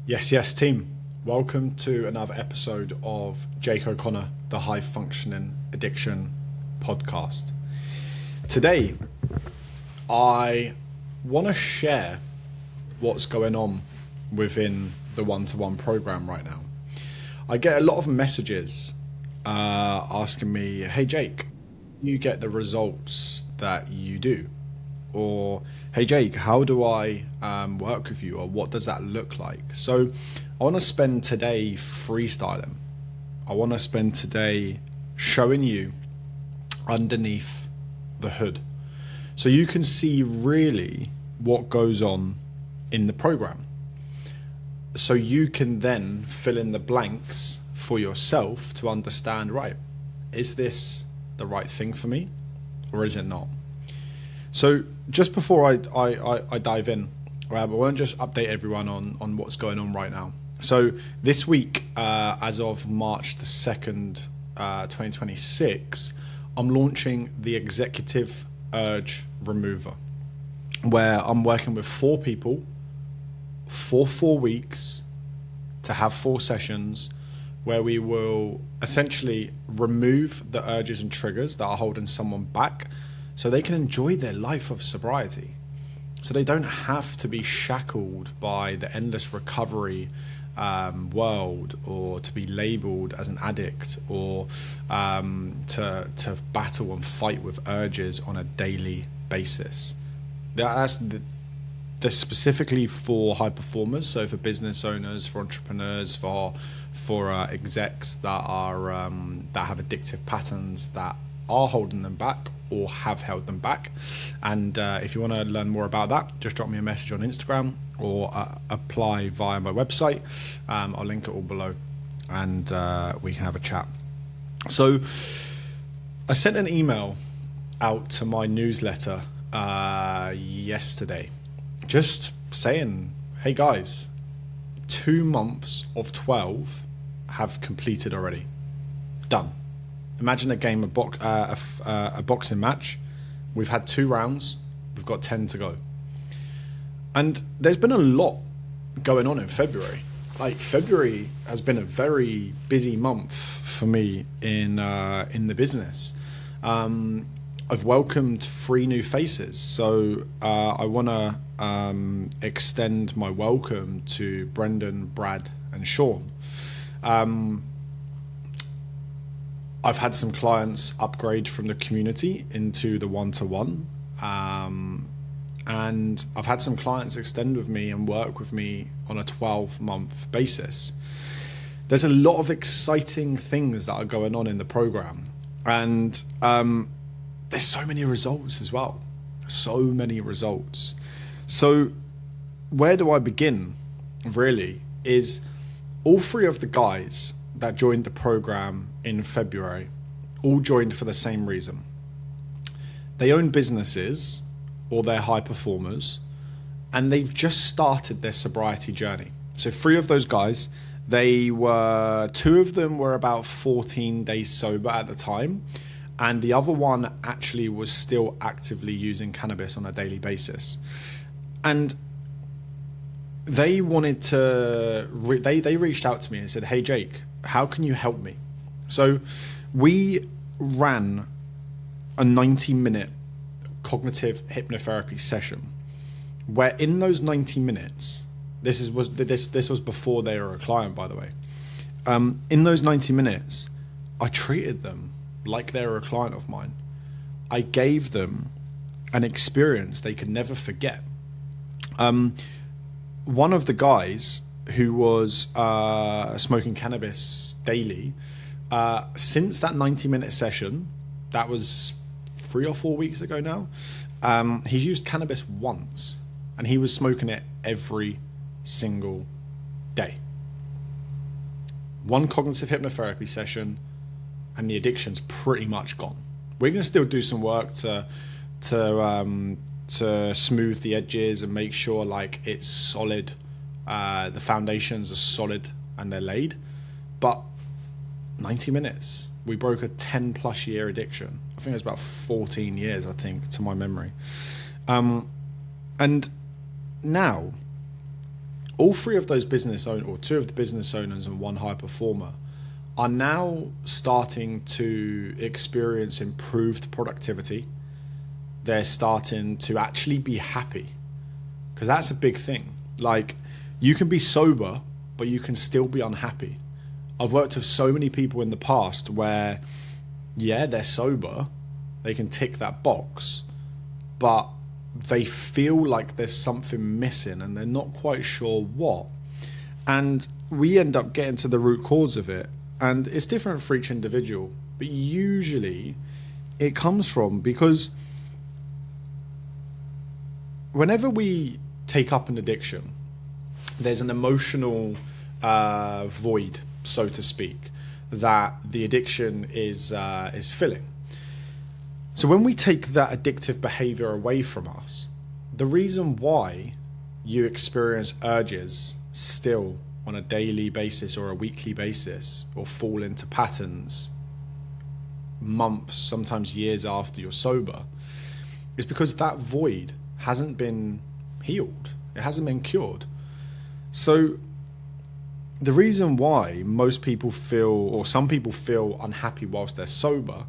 Yes, team. Welcome to another episode of Jake O'Connor, the High Functioning Addiction podcast. Today, I want to share what's going on within the one-to-one program right now. I get a lot of messages asking me, hey Jake, you get the results that you do? Or, hey Jake, how do I work with you? Or what does that look like? So I want to spend today freestyling. I want to spend today showing you underneath the hood, so you can see really what goes on in the program. So you can then fill in the blanks for yourself to understand, right, is this the right thing for me or is it not? So just before I dive in, I want to just update everyone on what's going on right now. So this week, as of March the 2nd, 2026, I'm launching the Executive Urge Remover, where I'm working with 4 people for 4 weeks to have 4 sessions where we will essentially remove the urges and triggers that are holding someone back so they can enjoy their life of sobriety. So they don't have to be shackled by the endless recovery world, or to be labeled as an addict, or to battle and fight with urges on a daily basis. That's specifically for high performers, so for business owners, for entrepreneurs, for execs that are that have addictive patterns that are holding them back or have held them back. And if you want to learn more about that, just drop me a message on Instagram or apply via my website. I'll link it all below, and we can have a chat. So I sent an email out to my newsletter yesterday, just saying, hey guys, 2 months of 12 have completed already. Done. Imagine a game of a boxing match. We've had 2 rounds. We've got 10 to go. And there's been a lot going on in February. Like, February has been a very busy month for me in the business. I've welcomed 3 new faces. So I want to extend my welcome to Brendan, Brad, and Sean. I've had some clients upgrade from the community into the one-to-one. And I've had some clients extend with me and work with me on a 12-month basis. There's a lot of exciting things that are going on in the program. And there's so many results as well. So many results. So where do I begin, really, is all 3 of the guys that joined the program in February all joined for the same reason. They own businesses, or they're high performers, and they've just started their sobriety journey. So 3 of those guys, 2 of them were about 14 days sober at the time, and the other one actually was still actively using cannabis on a daily basis. And they wanted to, they reached out to me and said, hey Jake, how can you help me? So we ran a 90-minute cognitive hypnotherapy session, where in those 90 minutes, this was before they were a client, by the way. In those 90 minutes, I treated them like they were a client of mine. I gave them an experience they could never forget. One of the guys who was smoking cannabis daily, since that 90-minute session, that was 3 or 4 weeks ago now, he's used cannabis once, and he was smoking it every single day. 1 cognitive hypnotherapy session, and the addiction's pretty much gone. We're going to still do some work to smooth the edges and make sure like it's solid. The foundations are solid and they're laid. But 90 minutes, we broke a 10+ year addiction. I think it was about 14 years, I think, to my memory. And now all three of those business owners, or two of the business owners and one high performer, are now starting to experience improved productivity. They're starting to actually be happy, because that's a big thing. Like, you can be sober, but you can still be unhappy. I've worked with so many people in the past where, yeah, they're sober, they can tick that box, but they feel like there's something missing and they're not quite sure what. And we end up getting to the root cause of it. And it's different for each individual, but usually it comes from, because whenever we take up an addiction, there's an emotional void, so to speak, that the addiction is filling. So when we take that addictive behavior away from us, the reason why you experience urges still on a daily basis or a weekly basis, or fall into patterns months, sometimes years after you're sober, is because that void hasn't been healed. It hasn't been cured. So the reason why most people feel, or some people feel, unhappy whilst they're sober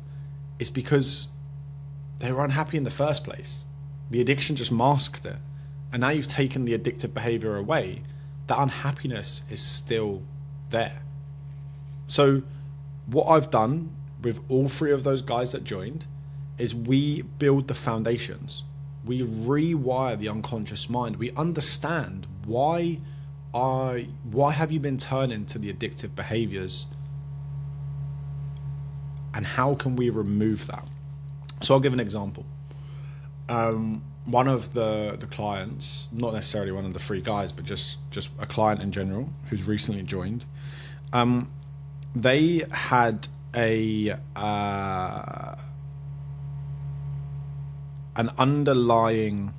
is because they were unhappy in the first place. The addiction just masked it. And now you've taken the addictive behavior away, that unhappiness is still there. So what I've done with all three of those guys that joined is we build the foundations. We rewire the unconscious mind. We understand why have you been turning to the addictive behaviors, and how can we remove that? So I'll give an example. One of the clients, not necessarily one of the three guys, but just a client in general who's recently joined, they had an underlying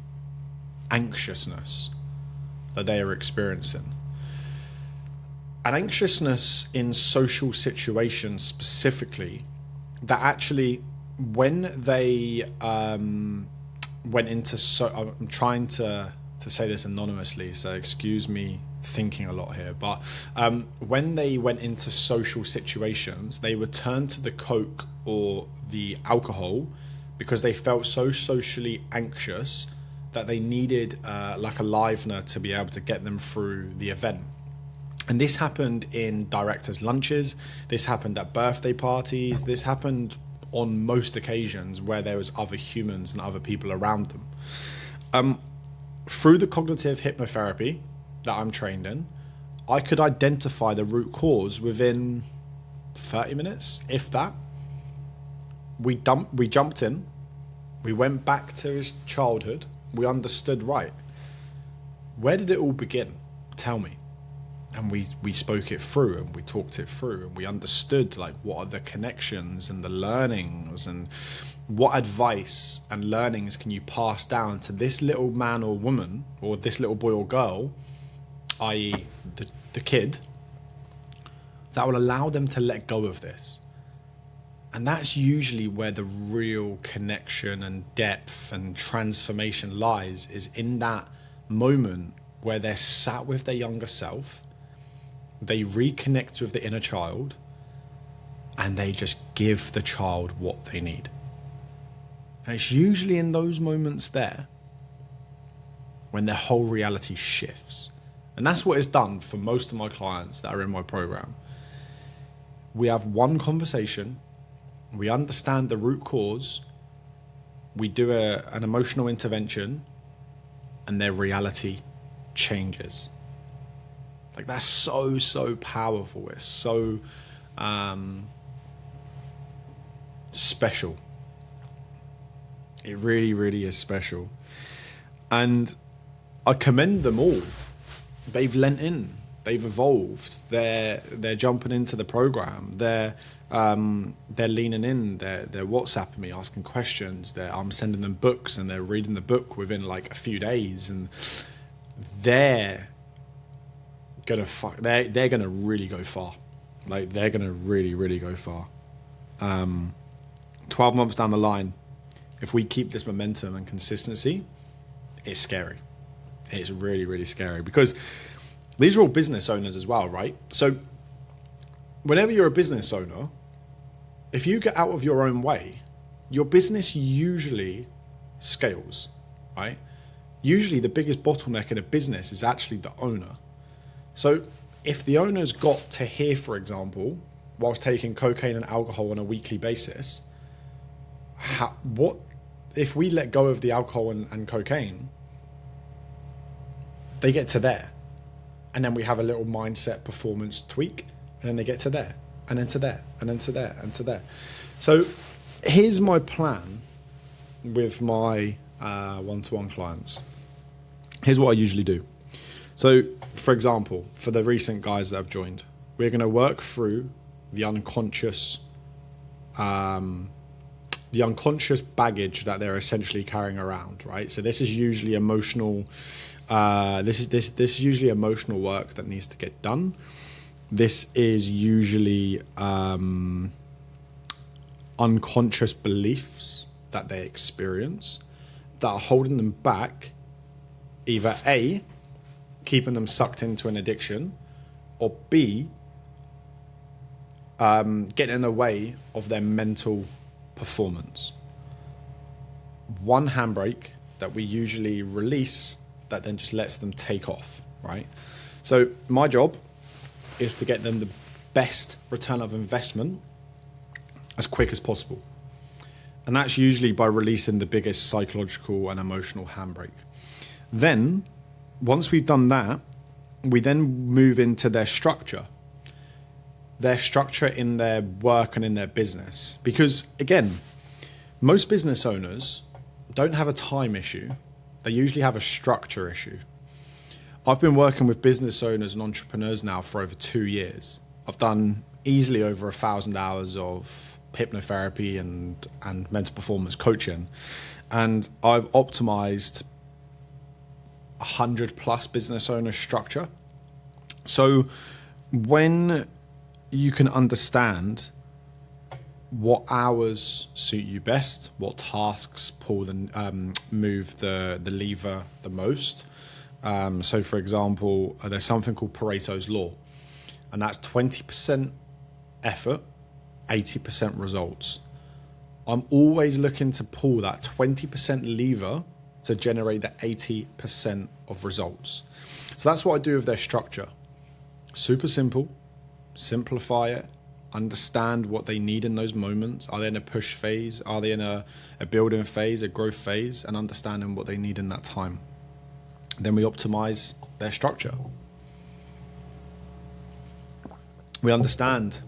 anxiousness that they are experiencing. An anxiousness in social situations specifically, that actually, when they went into, I'm trying to say this anonymously, so excuse me thinking a lot here, but when they went into social situations, they would turn to the coke or the alcohol because they felt so socially anxious that they needed like a livener to be able to get them through the event. And this happened in directors' lunches, this happened at birthday parties, this happened on most occasions where there was other humans and other people around them. Through the cognitive hypnotherapy that I'm trained in, I could identify the root cause within 30 minutes, if that. We jumped in, we went back to his childhood, we understood, right, where did it all begin? Tell me. And we spoke it through, and we talked it through, and we understood, like, what are the connections and the learnings, and what advice and learnings can you pass down to this little man or woman, or this little boy or girl, i.e. the kid, that will allow them to let go of this. And that's usually where the real connection and depth and transformation lies, is in that moment where they're sat with their younger self, they reconnect with the inner child, and they just give the child what they need. And it's usually in those moments there when their whole reality shifts. And that's what it's done for most of my clients that are in my program. We have one conversation, we understand the root cause, we do an emotional intervention, and their reality changes. Like, that's so powerful. It's so special. It really is special. And I commend them all. They've lent in. They've evolved. They're jumping into the program. They're leaning in. They're WhatsApping me, asking questions. I'm sending them books, and they're reading the book within like a few days. And they're gonna really go far. Like, they're gonna really go far. 12 months down the line, if we keep this momentum and consistency, it's scary. It's really scary, because These are all business owners as well, right? So whenever you're a business owner, if you get out of your own way, your business usually scales, right? Usually the biggest bottleneck in a business is actually the owner. So if the owner's got to here, for example, whilst taking cocaine and alcohol on a weekly basis, what if we let go of the alcohol and cocaine, they get to there. And then we have a little mindset performance tweak, and then they get to there, and then to there, and then to there, and to there. So here's my plan with my one-to-one clients. Here's what I usually do. So, for example, for the recent guys that have joined, we're going to work through the unconscious baggage that they're essentially carrying around, right? So this is usually emotional. This is usually emotional work that needs to get done. This is usually unconscious beliefs that they experience that are holding them back, either A, keeping them sucked into an addiction, or B, getting in the way of their mental performance. One handbrake that we usually release that then just lets them take off, right? So my job is to get them the best return of investment as quick as possible. And that's usually by releasing the biggest psychological and emotional handbrake. Then, once we've done that, we then move into their structure in their work and in their business. Because again, most business owners don't have a time issue. They usually have a structure issue. I've been working with business owners and entrepreneurs now for over 2 years. I've done easily over 1,000 hours of hypnotherapy and mental performance coaching. And I've optimized 100 plus business owner structure. So when you can understand what hours suit you best, what tasks move the lever the most. So for example, there's something called Pareto's Law, and that's 20% effort, 80% results. I'm always looking to pull that 20% lever to generate the 80% of results. So that's what I do with their structure. Super simple, simplify it, understand what they need in those moments. Are they in a push phase? Are they in a building phase, a growth phase, and understanding what they need in that time. Then we optimize their structure. We understand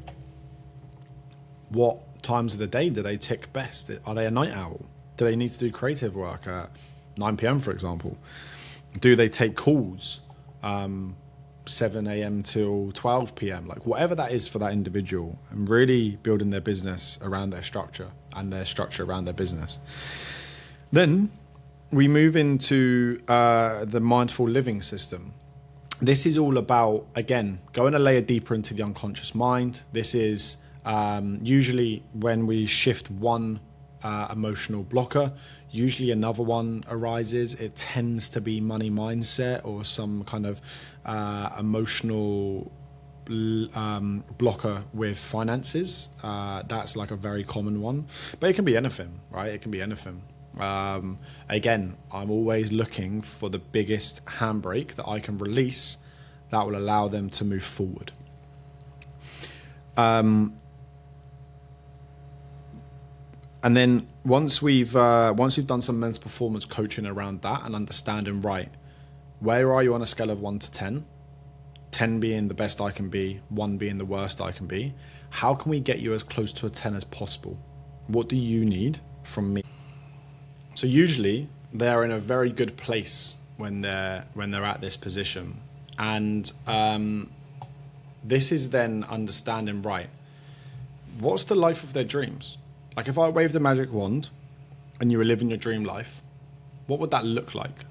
what times of the day do they tick best. Are they a night owl? Do they need to do creative work at 9 p.m., for example? Do they take calls 7 a.m. till 12 p.m., like whatever that is for that individual, and really building their business around their structure and their structure around their business. Then we move into the mindful living system. This is all about, again, going a layer deeper into the unconscious mind. This is usually when we shift one emotional blocker, usually another one arises. It tends to be money mindset or some kind of emotional blocker with finances. That's like a very common one, but it can be anything, right? It can be anything. Again, I'm always looking for the biggest handbrake that I can release that will allow them to move forward. And then once we've done some mental performance coaching around that and understanding, right, where are you on a scale of 1 to 10? 10 being the best I can be, 1 being the worst I can be. How can we get you as close to a 10 as possible? What do you need from me? So usually they're in a very good place when they're at this position. And this is then understanding, right, what's the life of their dreams? Like if I waved a magic wand and you were living your dream life, what would that look like?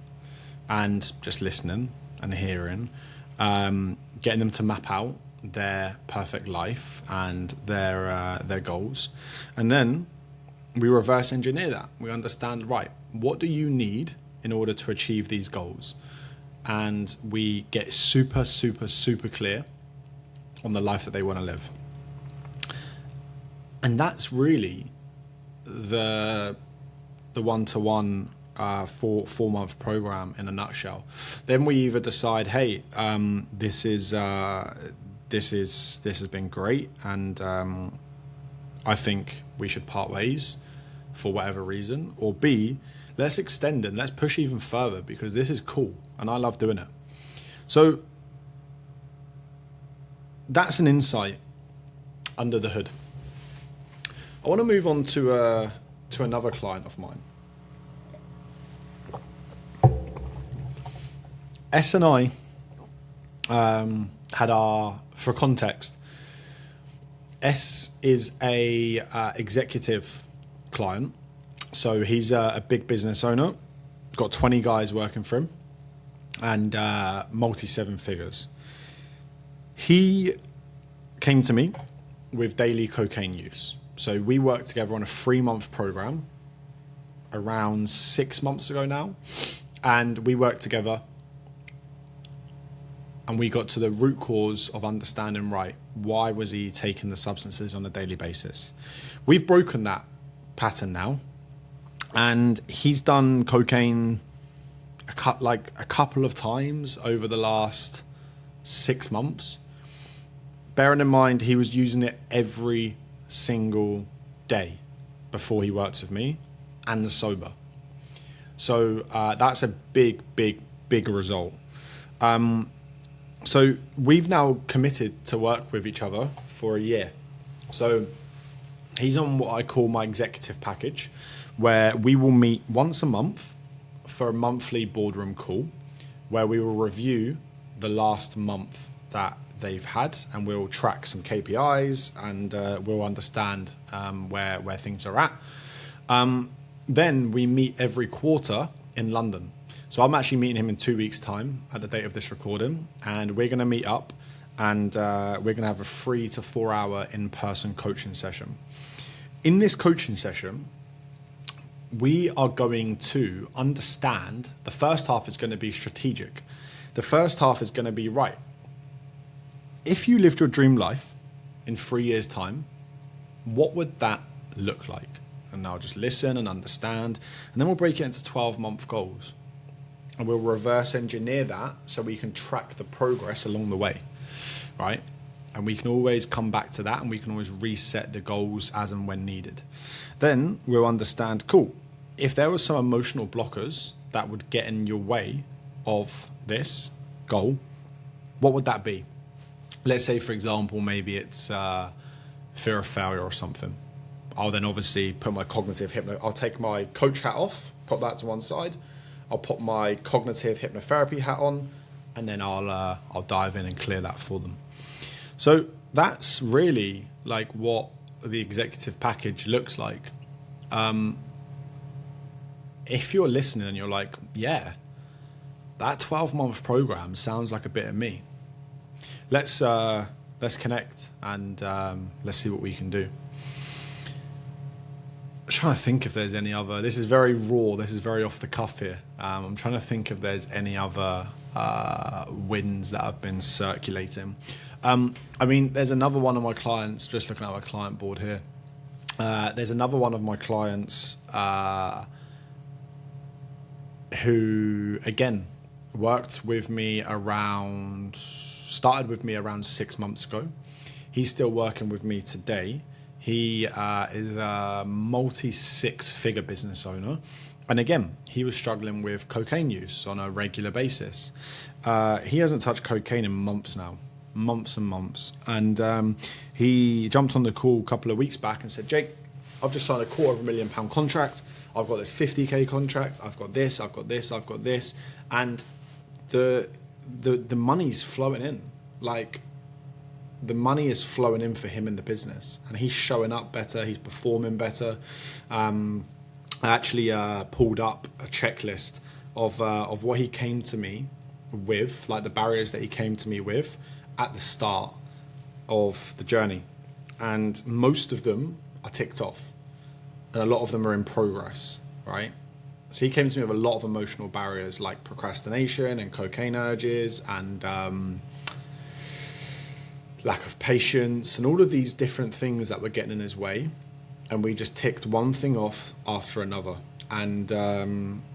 And just listening and hearing, getting them to map out their perfect life and their goals. And then we reverse engineer that. We understand, right, what do you need in order to achieve these goals? and we get super, super, super clear on the life that they want to live. And that's really the one-to-one 4-month program in a nutshell. Then we either decide, hey, this has been great, and I think we should part ways for whatever reason, or B, let's extend it and let's push even further because this is cool and I love doing it. So that's an insight under the hood. I want to move on to another client of mine. S and I had for context, S is a executive client. So he's a big business owner, got 20 guys working for him, and multi-7 figures. He came to me with daily cocaine use. So we worked together on a 3-month program around 6 months ago now. And we worked together and we got to the root cause of understanding, right, why was he taking the substances on a daily basis? We've broken that pattern now. And he's done cocaine a couple of times over the last 6 months. Bearing in mind, he was using it every single day before he worked with me and sober. So that's a big result. So we've now committed to work with each other for a year. So he's on what I call my executive package, where we will meet once a month for a monthly boardroom call, where we will review the last month that they've had, and we'll track some KPIs, and we'll understand where things are at. Then we meet every quarter in London. So I'm actually meeting him in 2 weeks' time at the date of this recording, and we're going to meet up, and we're going to have a 3 to 4 hour in-person coaching session. In this coaching session, we are going to understand, the first half is going to be strategic. The first half is going to be, right, if you lived your dream life in 3 years' time, what would that look like? And now just listen and understand, and then we'll break it into 12-month goals. And we'll reverse engineer that so we can track the progress along the way, right? And we can always come back to that, and we can always reset the goals as and when needed. Then we'll understand, cool, if there were some emotional blockers that would get in your way of this goal, what would that be? Let's say, for example, maybe it's fear of failure or something. I'll then obviously put my cognitive I'll take my coach hat off, put that to one side. I'll put my cognitive hypnotherapy hat on, and then I'll dive in and clear that for them. So that's really like what the executive package looks like. If you're listening and you're like, yeah, that 12-month program sounds like a bit of me, let's connect and let's see what we can do. I'm trying to think if there's any other. This is very raw. This is very off the cuff here. I'm trying to think if there's any other wins that have been circulating. I mean, there's another one of my clients, just looking at my client board here. There's another one of my clients who, again, started with me around 6 months ago. He's still working with me today. He is a multi-6-figure business owner. And again, he was struggling with cocaine use on a regular basis. He hasn't touched cocaine in months now, months and months. And he jumped on the call a couple of weeks back and said, Jake, I've just signed a £250,000 contract. I've got this 50K contract. I've got this, I've got this, I've got this. And the money's flowing in. Like, the money is flowing in for him in the business, and he's showing up better. He's performing better. I actually pulled up a checklist of what he came to me with, like the barriers that he came to me with at the start of the journey. And most of them are ticked off, and a lot of them are in progress, right? So he came to me with a lot of emotional barriers like procrastination and cocaine urges and lack of patience and all of these different things that were getting in his way. And we just ticked one thing off after another. And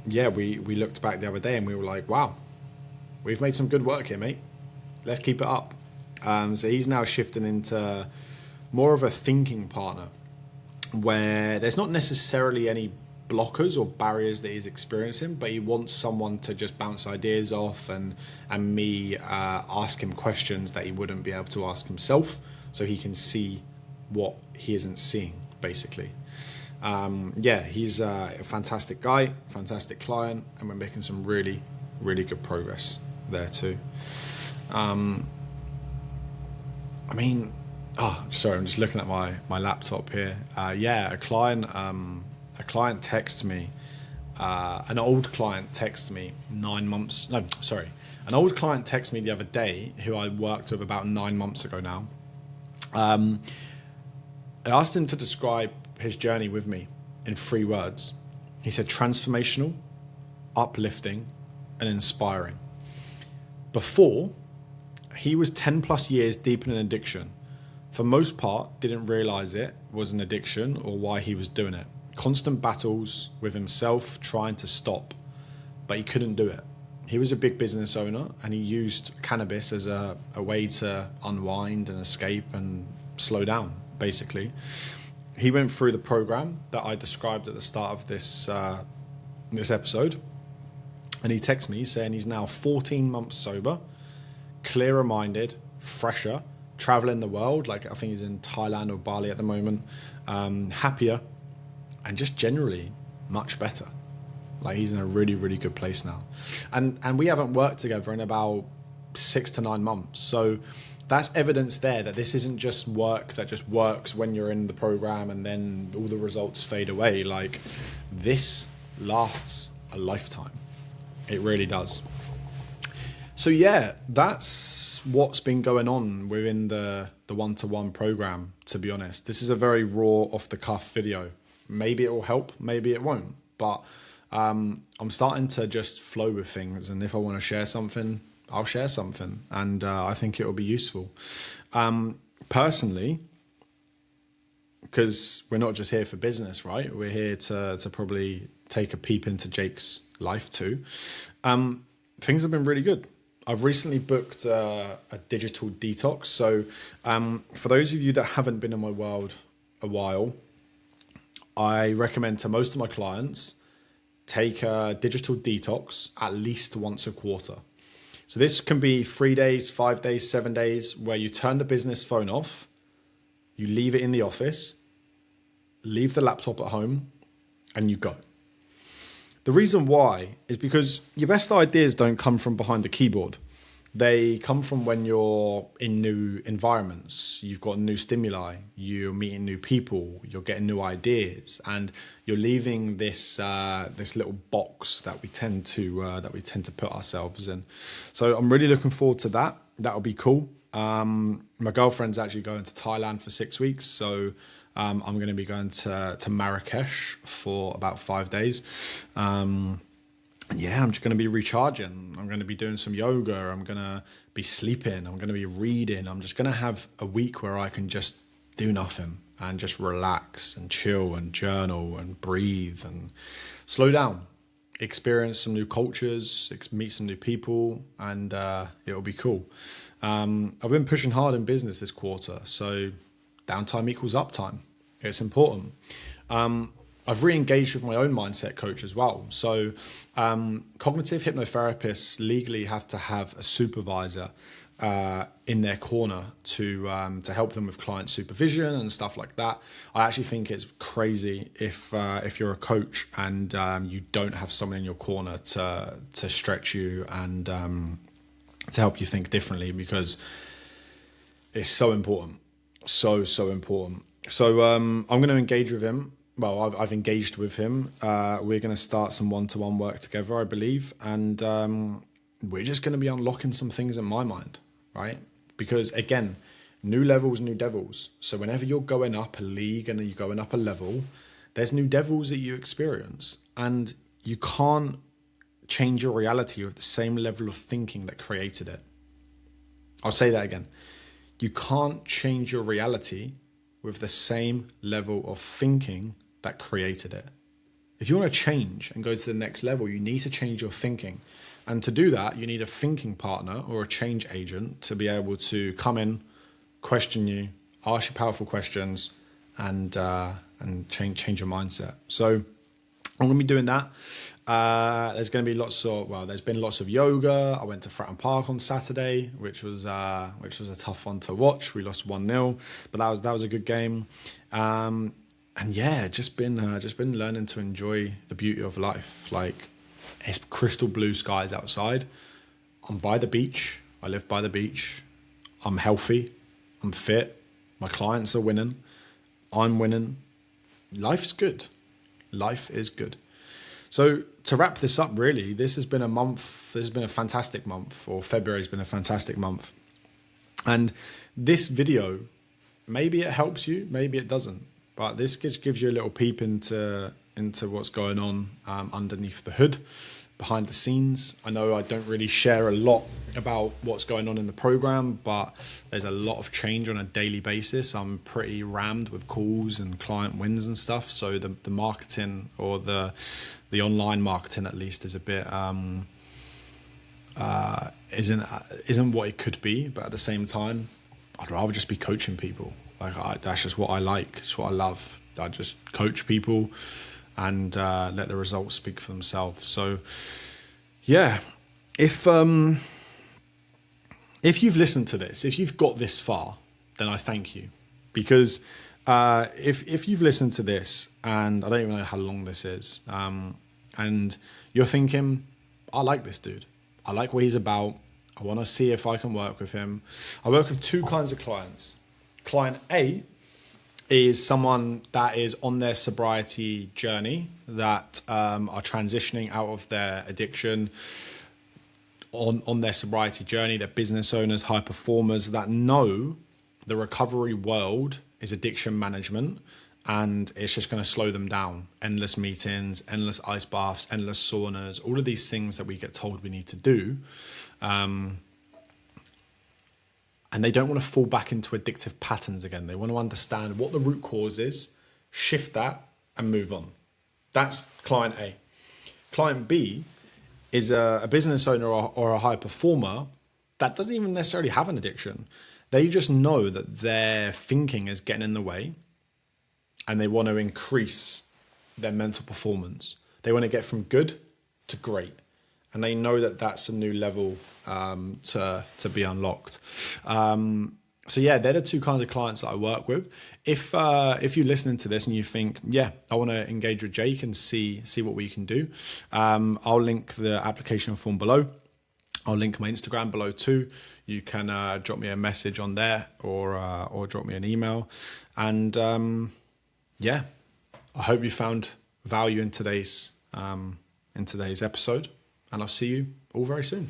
we looked back the other day and we were like, wow, we've made some good work here, mate. Let's keep it up. So he's now shifting into more of a thinking partner where there's not necessarily any blockers or barriers that he's experiencing, but he wants someone to just bounce ideas off and me ask him questions that he wouldn't be able to ask himself, so he can see what he isn't seeing, basically. He's a fantastic guy, fantastic client, and we're making some really, really good progress there too. I'm just looking at my laptop here. A client texted me, an old client texted me an old client texted me the other day who I worked with about 9 months ago now. I asked him to describe his journey with me in 3 words. He said transformational, uplifting, and inspiring. Before, he was 10 plus years deep in an addiction. For most part, didn't realize it was an addiction or why he was doing it. Constant battles with himself trying to stop, but he couldn't do it. He was a big business owner and he used cannabis as a way to unwind and escape and slow down, basically. He went through the program that I described at the start of this episode, and he texted me saying he's now 14 months sober, clearer minded, fresher, traveling the world, like I think he's in Thailand or Bali at the moment, happier, and just generally much better. Like he's in a really, really good place now. And we haven't worked together in about 6 to 9 months. So that's evidence there that this isn't just work that just works when you're in the program and then all the results fade away. Like this lasts a lifetime. It really does. So yeah, that's what's been going on within the one-to-one program, to be honest. This is a very raw, off-the-cuff video. Maybe it will help, maybe it won't. But I'm starting to just flow with things. And if I want to share something, I'll share something. And I think it will be useful. Personally, because we're not just here for business, right? We're here to probably take a peep into Jake's life too. Things have been really good. I've recently booked a digital detox. So for those of you that haven't been in my world a while, I recommend to most of my clients, take a digital detox at least once a quarter. So this can be 3 days, 5 days, 7 days, where you turn the business phone off, you leave it in the office, leave the laptop at home, and you go. The reason why is because your best ideas don't come from behind the keyboard. They come from when you're in new environments. You've got new stimuli, you're meeting new people, you're getting new ideas, and you're leaving this this little box that we tend to put ourselves in. So I'm really looking forward to that. That'll be cool. My girlfriend's actually going to Thailand for 6 weeks, so I'm going to be going to Marrakesh for about 5 days. I'm just going to be recharging. I'm going to be doing some yoga. I'm going to be sleeping. I'm going to be reading. I'm just going to have a week where I can just do nothing and just relax and chill and journal and breathe and slow down, experience some new cultures, meet some new people, and it'll be cool. I've been pushing hard in business this quarter, so downtime equals uptime. It's important. I've re-engaged with my own mindset coach as well. So cognitive hypnotherapists legally have to have a supervisor in their corner to help them with client supervision and stuff like that. I actually think it's crazy if you're a coach and you don't have someone in your corner to stretch you and to help you think differently, because it's so important, so important. So I'm going to engage with him. Well, I've engaged with him. We're going to start some one-to-one work together, I believe. And we're just going to be unlocking some things in my mind, right? Because again, new levels, new devils. So whenever you're going up a league and you're going up a level, there's new devils that you experience. And you can't change your reality with the same level of thinking that created it. I'll say that again. You can't change your reality with the same level of thinking that created it. If you want to change and go to the next level, you need to change your thinking. And to do that, you need a thinking partner or a change agent to be able to come in, question you, ask you powerful questions, and change your mindset. So I'm going to be doing that. There's going to be there's been lots of yoga. I went to Fratton Park on Saturday, which was a tough one to watch. We lost 1-0, but that was a good game. And yeah, just been learning to enjoy the beauty of life. Like, it's crystal blue skies outside. I'm by the beach. I live by the beach. I'm healthy. I'm fit. My clients are winning. I'm winning. Life's good. Life is good. So to wrap this up, really, this has been a fantastic month, or February's been a fantastic month. And this video, maybe it helps you, maybe it doesn't, but this gives you a little peep into what's going on underneath the hood, behind the scenes. I know I don't really share a lot about what's going on in the program, but there's a lot of change on a daily basis. I'm pretty rammed with calls and client wins and stuff. So the marketing, or the online marketing at least, is a bit isn't what it could be. But at the same time, I'd rather just be coaching people. That's just what I like. It's what I love. I just coach people and let the results speak for themselves. So yeah, if you've listened to this, if you've got this far, then I thank you. Because if you've listened to this, and I don't even know how long this is, and you're thinking, I like this dude, I like what he's about, I want to see if I can work with him. I work with two kinds of clients. Client A is someone that is on their sobriety journey, that are transitioning out of their addiction, on their sobriety journey. They're business owners, high performers that know the recovery world is addiction management, and it's just going to slow them down. Endless meetings, endless ice baths, endless saunas, all of these things that we get told we need to do. And they don't want to fall back into addictive patterns again. They want to understand what the root cause is, shift that, and move on. That's client A. Client B is a business owner or a high performer that doesn't even necessarily have an addiction. They just know that their thinking is getting in the way, and they want to increase their mental performance. They want to get from good to great. And they know that that's a new level to be unlocked. So yeah, they're the two kinds of clients that I work with. If you're listening to this and you think, yeah, I want to engage with Jake and see what we can do, I'll link the application form below. I'll link my Instagram below too. You can drop me a message on there, or drop me an email. And yeah, I hope you found value in today's episode. And I'll see you all very soon.